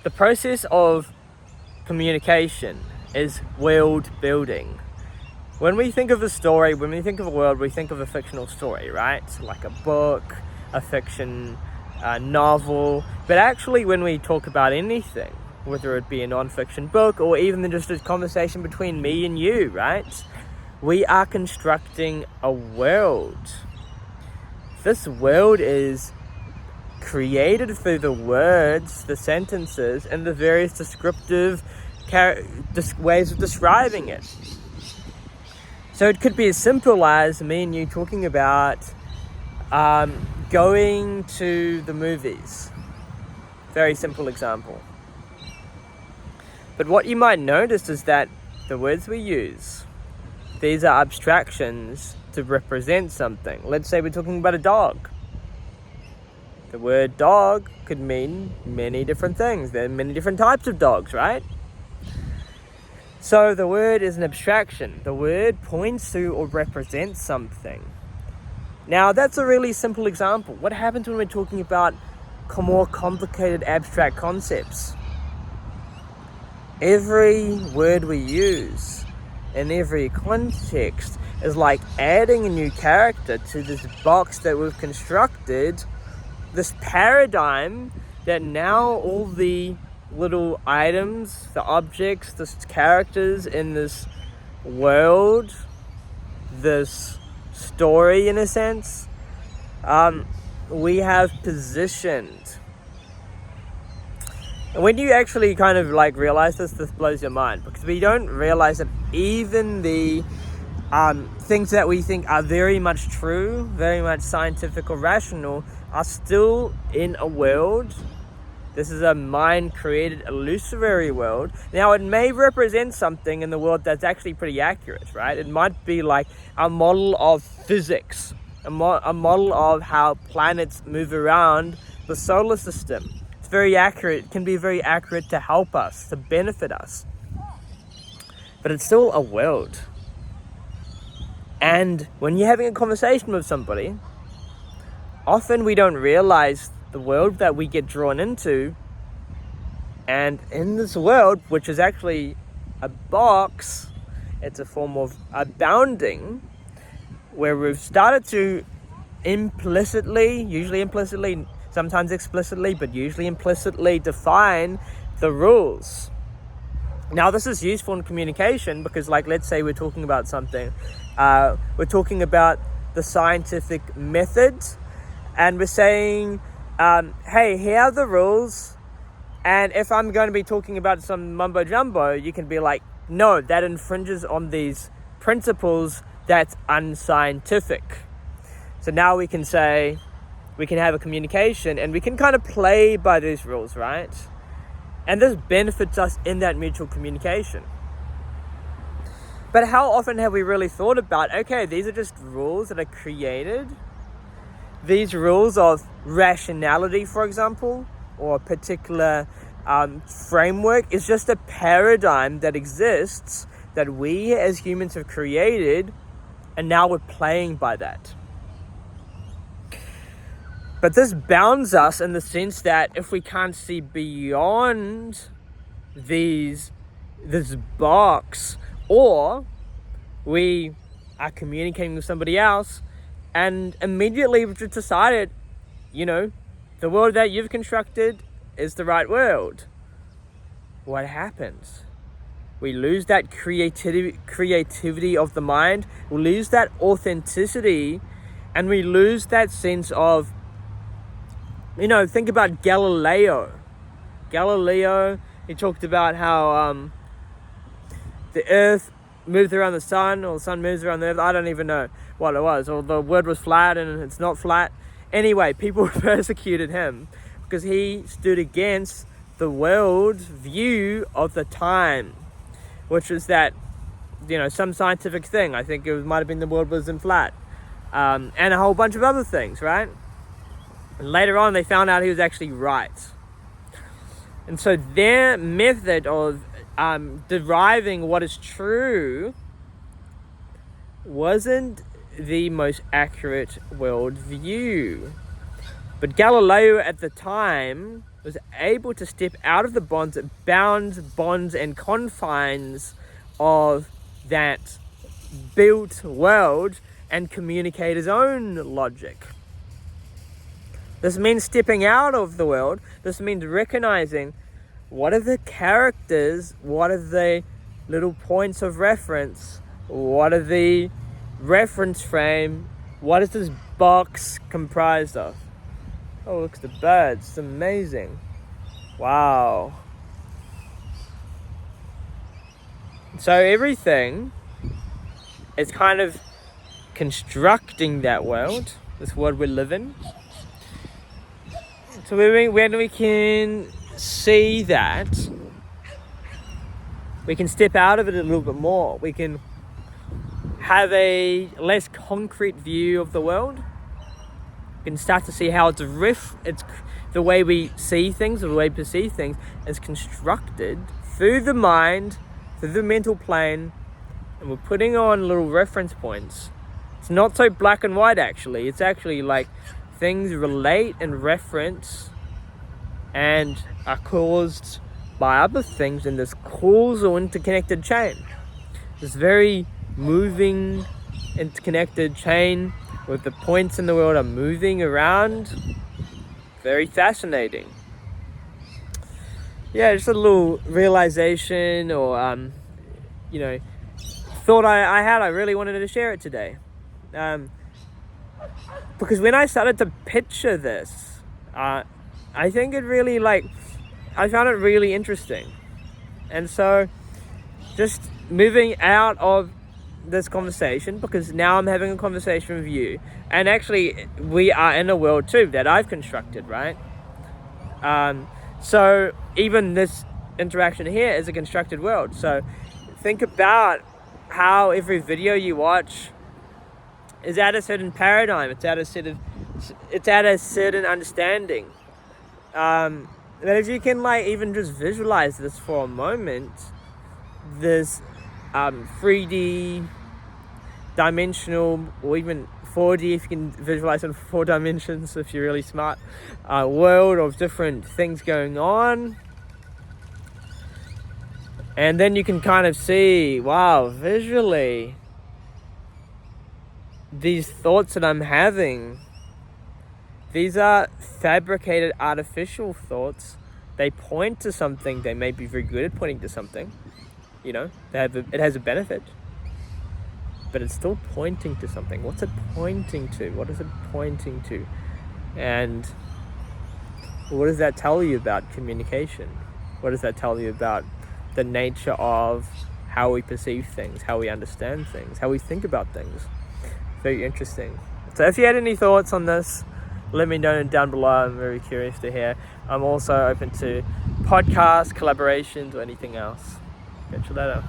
The process of communication is world building. When we think of a story, when we think of a world, we think of a fictional story, right? Like a book, a fiction, a novel. But actually, when we talk about anything, whether it be a non-fiction book or even just a conversation between me and you, right? We are constructing a world. This world is created through the words, the sentences, and the various descriptive ways of describing it. So it could be as simple as me and you talking about going to the movies. Very simple example. But what you might notice is that the words we use, these are abstractions to represent something. Let's say we're talking about a dog. The word dog could mean many different things. There are many different types of dogs, right? So the word is an abstraction. The word points to or represents something. Now that's a really simple example. What happens when we're talking about more complicated abstract concepts? Every word we use in every context is like adding a new character to this box that we've constructed, this paradigm that now all the little items, the objects, the characters in this world, this story in a sense, we have positioned. And when you actually kind of like realize this blows your mind, because we don't realize that even the things that we think are very much true, very much scientific or rational, are still in a world. This is a mind-created illusory world. Now, it may represent something in the world that's actually pretty accurate, right? It might be like a model of physics, a model of how planets move around the solar system. It's very accurate. It can be very accurate to help us, to benefit us. But it's still a world. And when you're having a conversation with somebody, often we don't realize the world that we get drawn into. And in this world, which is actually a box, it's a form of a bounding, where we've started to implicitly, usually implicitly, sometimes explicitly, but usually implicitly define the rules. Now, this is useful in communication because, like, let's say we're talking about something. We're talking about the scientific method, and we're saying, hey, here are the rules. And if I'm going to be talking about some mumbo jumbo, you can be like, no, that infringes on these principles. That's unscientific. So now we can say, we can have a communication and we can kind of play by these rules, right? And this benefits us in that mutual communication. But how often have we really thought about, okay, these are just rules that are created. These rules of rationality, for example, or a particular framework is just a paradigm that exists that we as humans have created, and now we're playing by that. But this bounds us in the sense that if we can't see beyond this box, or we are communicating with somebody else and immediately we've just decided, the world that you've constructed is the right world. What happens? We lose that creativity of the mind, we lose that authenticity, and we lose that sense of, think about Galileo. He talked about how the earth moved around the sun, or the sun moves around the earth. I don't even know what it was, or the word was flat and it's not flat. Anyway, people persecuted him because he stood against the world's view of the time, which is that, some scientific thing. I think it might have been the world wasn't flat, and a whole bunch of other things, right? And later on, they found out he was actually right. And so their method of deriving what is true wasn't the most accurate world view. But Galileo at the time was able to step out of the bonds and confines of that built world and communicate his own logic. This means stepping out of the world. This means recognizing what are the characters, what are the little points of reference, what are the reference frame, what is this box comprised of? Oh, look at the birds, it's amazing. Wow. So everything is kind of constructing that world, this world we live in. So when we can see that, we can step out of it a little bit more. We can have a less concrete view of the world. We can start to see how it's the way we see things, or the way we perceive things, is constructed through the mind, through the mental plane, and we're putting on little reference points. It's not so black and white, actually. It's actually like things relate and reference and are caused by other things in this causal interconnected chain. This very moving interconnected chain with the points in the world are moving around. Very fascinating. Yeah, just a little realization or thought I had. I really wanted to share it today. Because when I started to picture this, I think it really I found it really interesting. And so just moving out of this conversation, because now I'm having a conversation with you, and actually we are in a world too that I've constructed, right? So even this interaction here is a constructed world. So think about how every video you watch is at a certain paradigm. It's at a certain understanding. But if you can even just visualize this for a moment, this 3D, dimensional, or even 4D if you can visualize in 4 dimensions if you're really smart, world of different things going on. And then you can kind of see, wow, visually, these thoughts that I'm having, these are fabricated artificial thoughts. They point to something. They may be very good at pointing to something. It has a benefit. But it's still pointing to something. What's it pointing to? What is it pointing to? And what does that tell you about communication? What does that tell you about the nature of how we perceive things, how we understand things, how we think about things? Very interesting. So if you had any thoughts on this, let me know down below. I'm very curious to hear. I'm also open to podcasts, collaborations, or anything else. Catch you later.